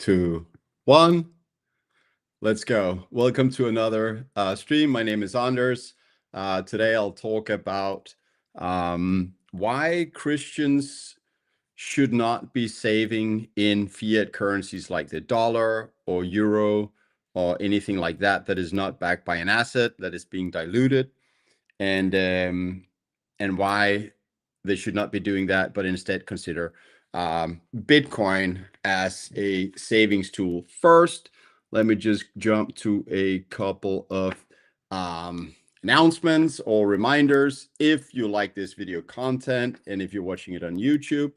2, 1. Let's go. Welcome to another stream. My name is Anders. Today I'll talk about why Christians should not be saving in fiat currencies like the dollar or euro or anything like that that is not backed by an asset that is being diluted, and why they should not be doing that, but instead consider Bitcoin as a savings tool. First, let me just jump to a couple of announcements or reminders. If you like this video content and if you're watching it on YouTube,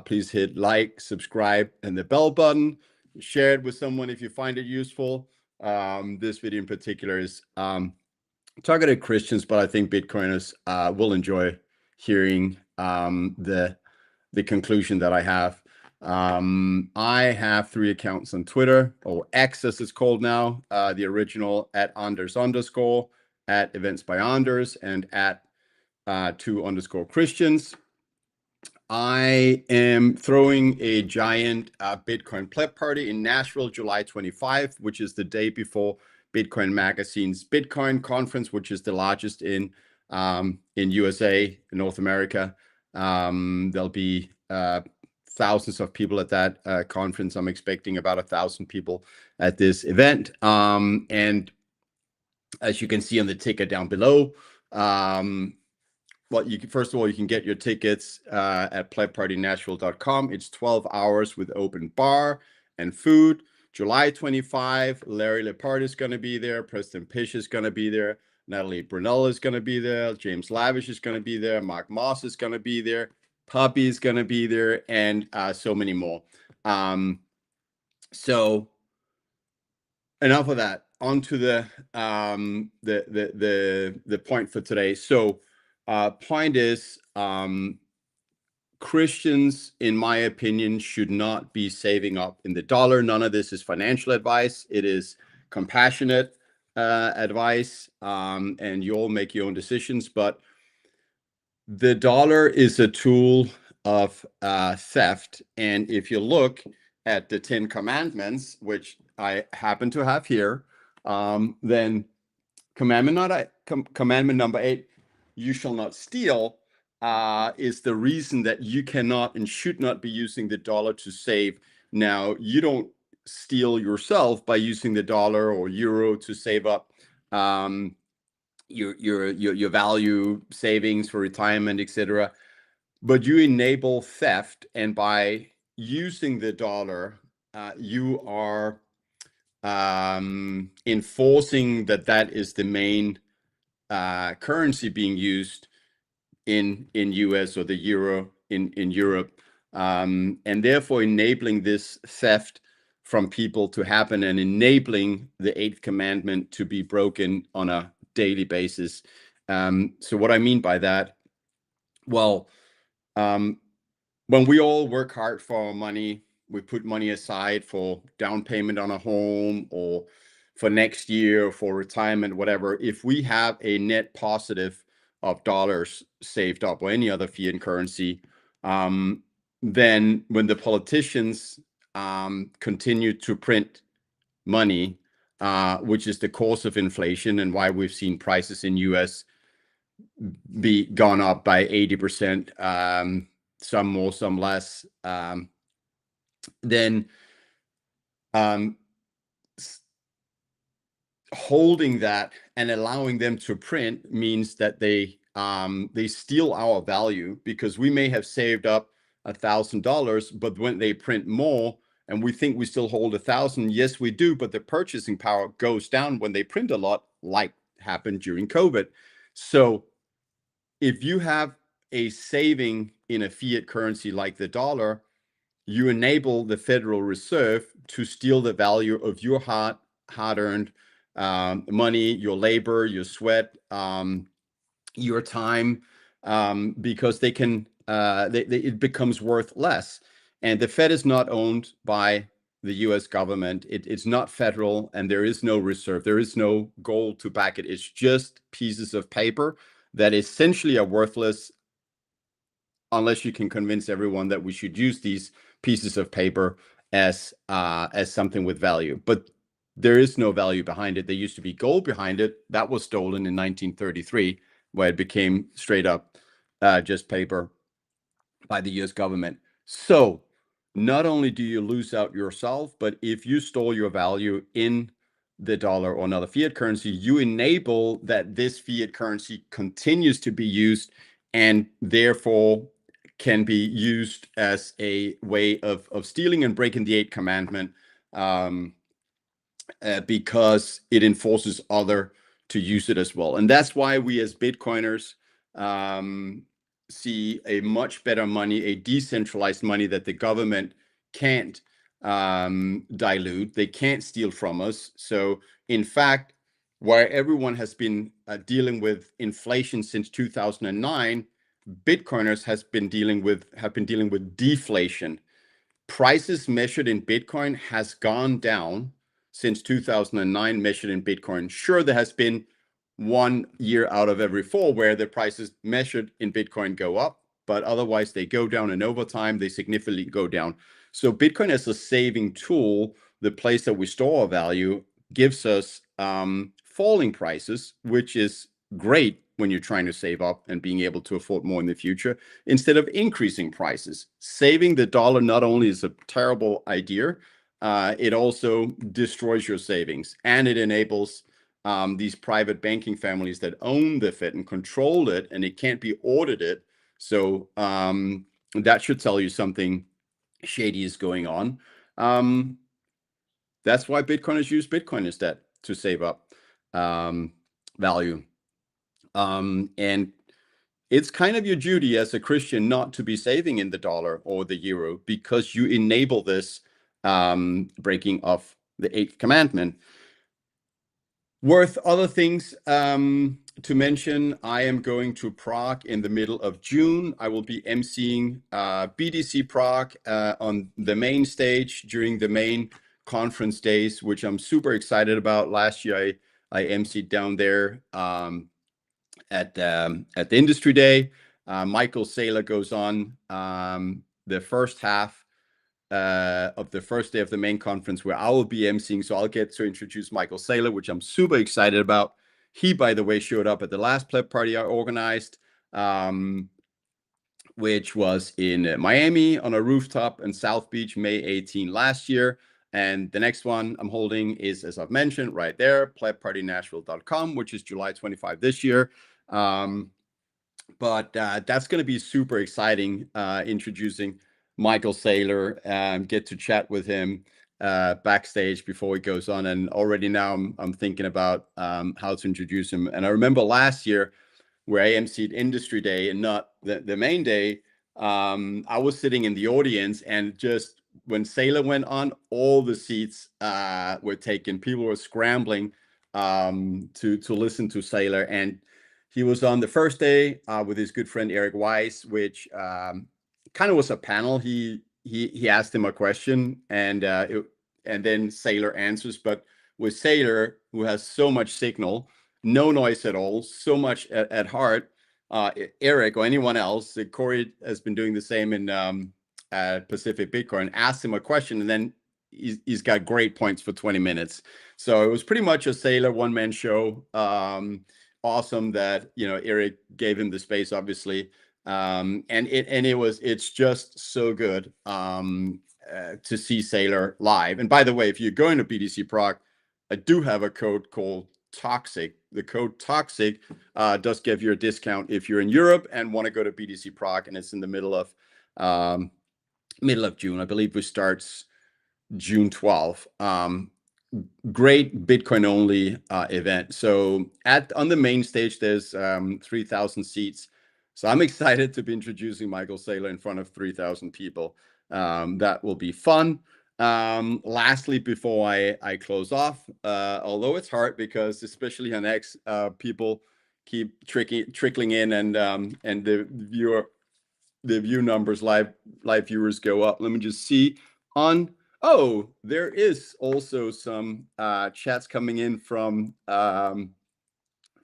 please hit like, subscribe, and the bell button. Share it with someone if you find it useful. This video in particular is targeted Christians, but I think Bitcoiners will enjoy hearing the conclusion that I have. I have 3 accounts on Twitter, or X as it's called now, the original @Anders_, @EventsByAnders, and @2_Christians. I am throwing a giant Bitcoin pleb party in Nashville, July 25, which is the day before Bitcoin Magazine's Bitcoin conference, which is the largest in USA, in North America. There'll be thousands of people at that conference. I'm expecting about 1,000 people at this event. And as you can see on the ticket down below, well, first of all, you can get your tickets at plebpartynashville.com. It's 12 hours with open bar and food. July 25, Larry Lepard is going to be there. Preston Pish is going to be there. Natalie Brunel is going to be there. James Lavish is going to be there. Mark Moss is going to be there. Puppy is going to be there, and so many more. So enough of that. On to the point for today. So point is, Christians, in my opinion, should not be saving up in the dollar. None of this is financial advice. It is compassionate advice, and you all make your own decisions. But the dollar is a tool of theft. And if you look at the 10 Commandments, which I happen to have here, then commandment number 8, you shall not steal, is the reason that you cannot and should not be using the dollar to save. Now, you don't steal yourself by using the dollar or euro to save up your value savings for retirement, etc. But you enable theft, and by using the dollar, you are enforcing that is the main currency being used in US, or the euro in Europe, and therefore enabling this theft from people to happen, and enabling the 8th commandment to be broken on a daily basis. So what I mean by that, well, when we all work hard for our money, we put money aside for down payment on a home, or for next year, for retirement, whatever. If we have a net positive of dollars saved up, or any other fiat currency, then when the politicians continue to print money, which is the cause of inflation and why we've seen prices in US be gone up by 80%, some more, some less, then holding that and allowing them to print means that they steal our value, because we may have saved up $1,000, but when they print more and we think we still hold 1,000, yes, we do, but the purchasing power goes down when they print a lot, like happened during COVID. So if you have a saving in a fiat currency like the dollar, you enable the Federal Reserve to steal the value of your hard-earned money, your labor, your sweat, your time, because they can. It becomes worth less. And the Fed is not owned by the U.S. government. It's not federal, and there is no reserve. There is no gold to back it. It's just pieces of paper that essentially are worthless, unless you can convince everyone that we should use these pieces of paper as something with value, but there is no value behind it. There used to be gold behind it. That was stolen in 1933, where it became straight up just paper by the US government. So not only do you lose out yourself, but if you store your value in the dollar or another fiat currency, you enable that this fiat currency continues to be used and therefore can be used as a way of stealing and breaking the eighth commandment, because it enforces other to use it as well. And that's why we as Bitcoiners see a much better money, a decentralized money that the government can't dilute. They can't steal from us. So in fact, where everyone has been dealing with inflation since 2009, Bitcoiners have been dealing with deflation. Prices measured in Bitcoin has gone down since 2009, measured in Bitcoin. Sure, there has been 1 year out of every four where the prices measured in Bitcoin go up, but otherwise they go down, and over time they significantly go down. So Bitcoin as a saving tool, the place that we store our value, gives us falling prices, which is great when you're trying to save up and being able to afford more in the future, instead of increasing prices. Saving the dollar not only is a terrible idea, it also destroys your savings, and it enables these private banking families that own the FIT and control it, and it can't be audited. So that should tell you something shady is going on. That's why Bitcoiners use Bitcoin instead to save up value. And it's kind of your duty as a Christian not to be saving in the dollar or the euro, because you enable this breaking of the eighth commandment. Worth other things to mention, I am going to Prague in the middle of June. I will be emceeing BTC Prague on the main stage during the main conference days, which I'm super excited about. Last year, I emceed down there at the industry day. Michael Saylor goes on the first half of the first day of the main conference, where I will be emceeing. So I'll get to introduce Michael Saylor, which I'm super excited about. He, by the way, showed up at the last pleb party I organized, which was in Miami on a rooftop in South Beach, May 18 last year. And the next one I'm holding is, as I've mentioned, right there, plebpartynashville.com, which is July 25 this year. But that's going to be super exciting, introducing Michael Saylor, get to chat with him backstage before he goes on. And already now I'm thinking about how to introduce him. And I remember last year where I emceed Industry Day and not the main day, I was sitting in the audience, and just when Saylor went on, all the seats were taken. People were scrambling to listen to Saylor. And he was on the first day with his good friend Eric Weiss, which kind of was a panel. He asked him a question, and then Saylor answers. But with Saylor, who has so much signal, no noise at all, so much at heart, Eric or anyone else, Corey has been doing the same in Pacific Bitcoin, asked him a question, and then he's got great points for 20 minutes. So it was pretty much a Saylor one-man show. Awesome that Eric gave him the space, obviously, and it's just so good to see Saylor live. And by the way, if you're going to BTC Prague, I do have a code called Toxic. The code Toxic does give you a discount if you're in Europe and want to go to BTC Prague, and it's in the middle of June. I believe it starts June 12th. Great Bitcoin only event. So on the main stage, there's 3,000 seats. So I'm excited to be introducing Michael Saylor in front of 3,000 people. That will be fun. Lastly, before I close off, although it's hard because especially on X, people keep trickling in, and the view numbers, live viewers go up. Let me just see on. Oh, there is also some chats coming in from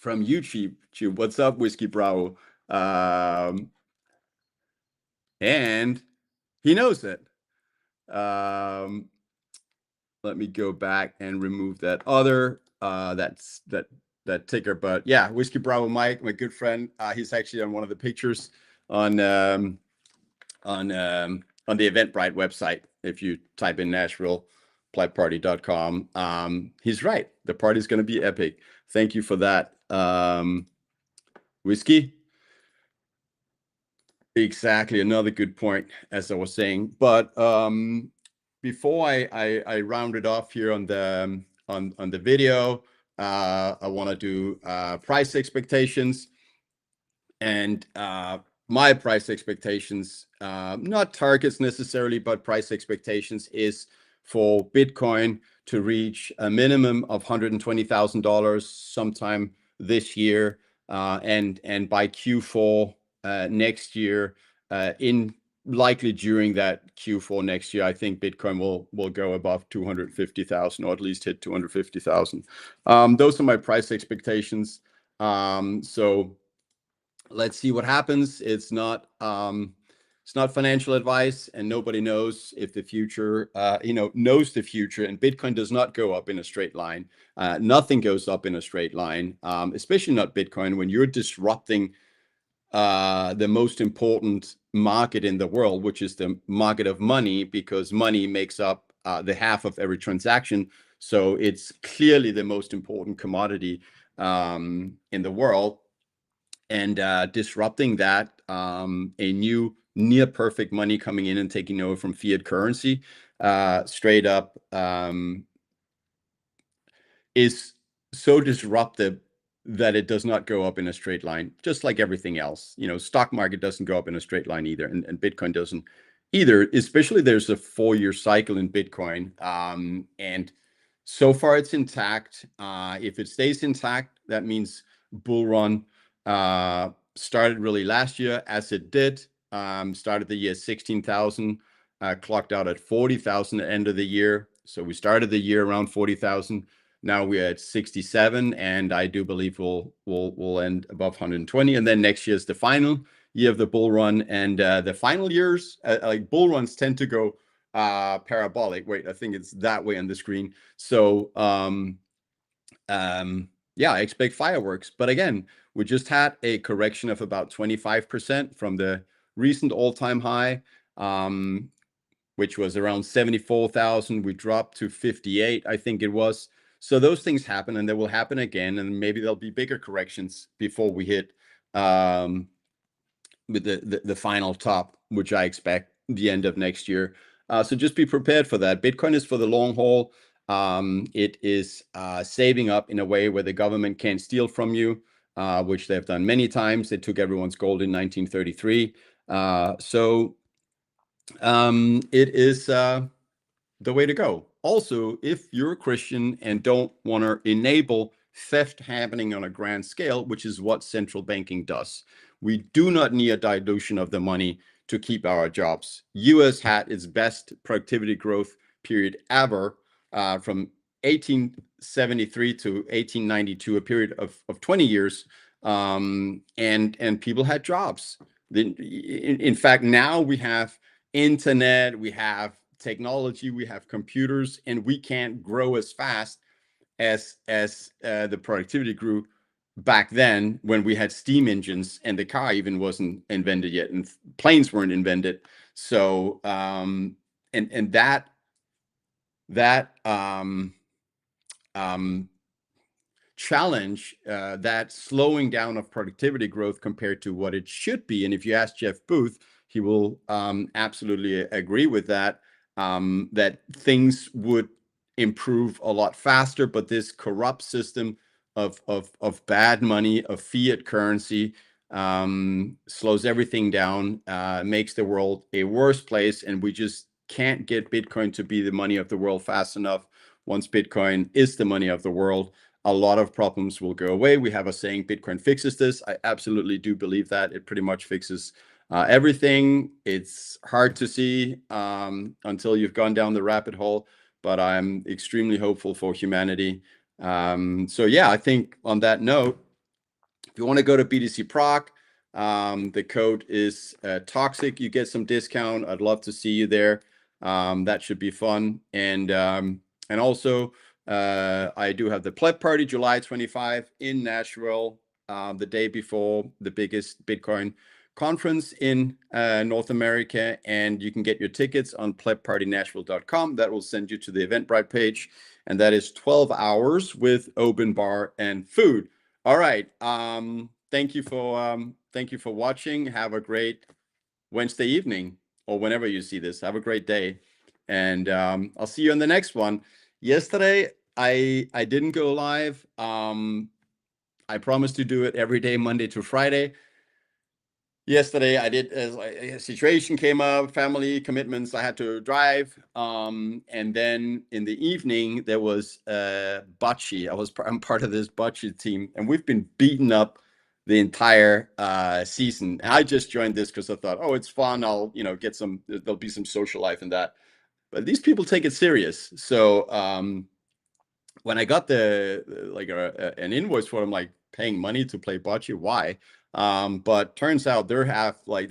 YouTube. What's up, Whiskey Bravo? And he knows it. Let me go back and remove that other that ticker. But yeah, Whiskey Bravo Mike, my good friend, he's actually on one of the pictures on on the Eventbrite website. If you type in NashvillePlaidParty.com, he's right. The party's going to be epic. Thank you for that, Whiskey. Exactly, another good point, as I was saying. But before I round it off here on the video, I want to do price expectations. And my price expectations, not targets necessarily, but price expectations is for Bitcoin to reach a minimum of $120,000 sometime this year, and by Q4 next year, in likely during that Q4 next year, I think Bitcoin will go above 250,000, or at least hit 250,000. Those are my price expectations. So let's see what happens. It's not financial advice, and nobody knows if the future, knows the future. And Bitcoin does not go up in a straight line. Nothing goes up in a straight line, especially not Bitcoin, when you're disrupting the most important market in the world, which is the market of money, because money makes up the half of every transaction. So it's clearly the most important commodity in the world. And disrupting that, a new near perfect money coming in and taking over from fiat currency, straight up, is so disruptive that it does not go up in a straight line, just like everything else. Stock market doesn't go up in a straight line either, and Bitcoin doesn't either. Especially there's a 4-year cycle in Bitcoin, and so far it's intact. If it stays intact, that means bull run started really last year, as it did. Started the year 16,000, clocked out at 40,000 at the end of the year. So we started the year around 40,000. Now we're at 67, and I do believe we'll end above 120. And then next year is the final year of the bull run. And the final years, like bull runs, tend to go parabolic. Wait, I think it's that way on the screen. So yeah, I expect fireworks. But again, we just had a correction of about 25% from the recent all-time high, which was around 74,000. We dropped to 58, I think it was. So those things happen, and they will happen again, and maybe there'll be bigger corrections before we hit with the final top, which I expect the end of next year. So just be prepared for that. Bitcoin is for the long haul. It is saving up in a way where the government can't steal from you, which they've done many times. They took everyone's gold in 1933. So it is the way to go. Also, if you're a Christian and don't want to enable theft happening on a grand scale, which is what central banking does, we do not need a dilution of the money to keep our jobs. US had its best productivity growth period ever, from 1873 to 1892, a period of 20 years, and people had jobs. In fact, now we have internet, we have technology, we have computers, and we can't grow as fast as the productivity grew back then, when we had steam engines and the car even wasn't invented yet, and planes weren't invented. So and that challenge, that slowing down of productivity growth compared to what it should be. And if you ask Jeff Booth, he will absolutely agree with that, that things would improve a lot faster. But this corrupt system of bad money, of fiat currency, slows everything down, makes the world a worse place. And we just can't get Bitcoin to be the money of the world fast enough. Once Bitcoin is the money of the world, a lot of problems will go away. We have a saying, Bitcoin fixes this. I absolutely do believe that. It pretty much fixes everything. It's hard to see until you've gone down the rabbit hole, but I'm extremely hopeful for humanity. So yeah, I think on that note, if you want to go to BTC Proc, the code is toxic. You get some discount. I'd love to see you there. That should be fun. And also, I do have the Pleb Party July 25 in Nashville, the day before the biggest Bitcoin conference in North America. And you can get your tickets on plebpartynashville.com. That will send you to the Eventbrite page. And that is 12 hours with open bar and food. All right. Thank you for watching. Have a great Wednesday evening, or whenever you see this. Have a great day. And I'll see you on the next one. Yesterday, I didn't go live. I promised to do it every day, Monday to Friday. Yesterday, I did, as a situation came up, family commitments, I had to drive. And then in the evening, there was bocce. I'm part of this bocce team, and we've been beaten up the entire season. And I just joined this because I thought, oh, it's fun. I'll, get there'll be some social life in that. But these people take it serious. So when I got an invoice for them, like paying money to play bocce, why? But turns out they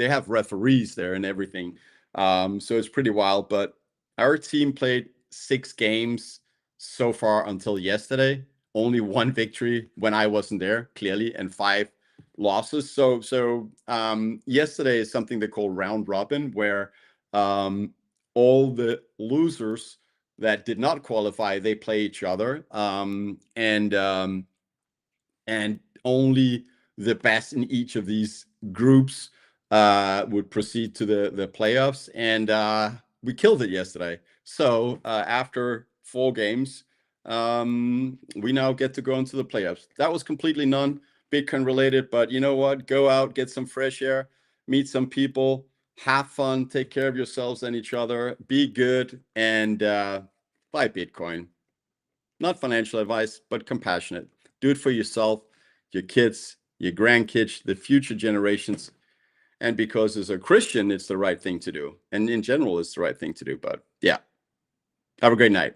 have referees there and everything. So it's pretty wild. But our team played 6 games so far until yesterday. Only 1 victory when I wasn't there, clearly, and 5 losses. So yesterday is something they call round robin, where all the losers that did not qualify, they play each other, and only the best in each of these groups would proceed to the playoffs. And we killed it yesterday. So after 4 games, we now get to go into the playoffs. That was completely non-Bitcoin related, but you know what? Go out, get some fresh air, meet some people, have fun, take care of yourselves and each other, be good, and buy Bitcoin. Not financial advice, but compassionate. Do it for yourself, your kids, your grandkids, the future generations. And because as a Christian, it's the right thing to do. And in general, it's the right thing to do. But yeah, have a great night.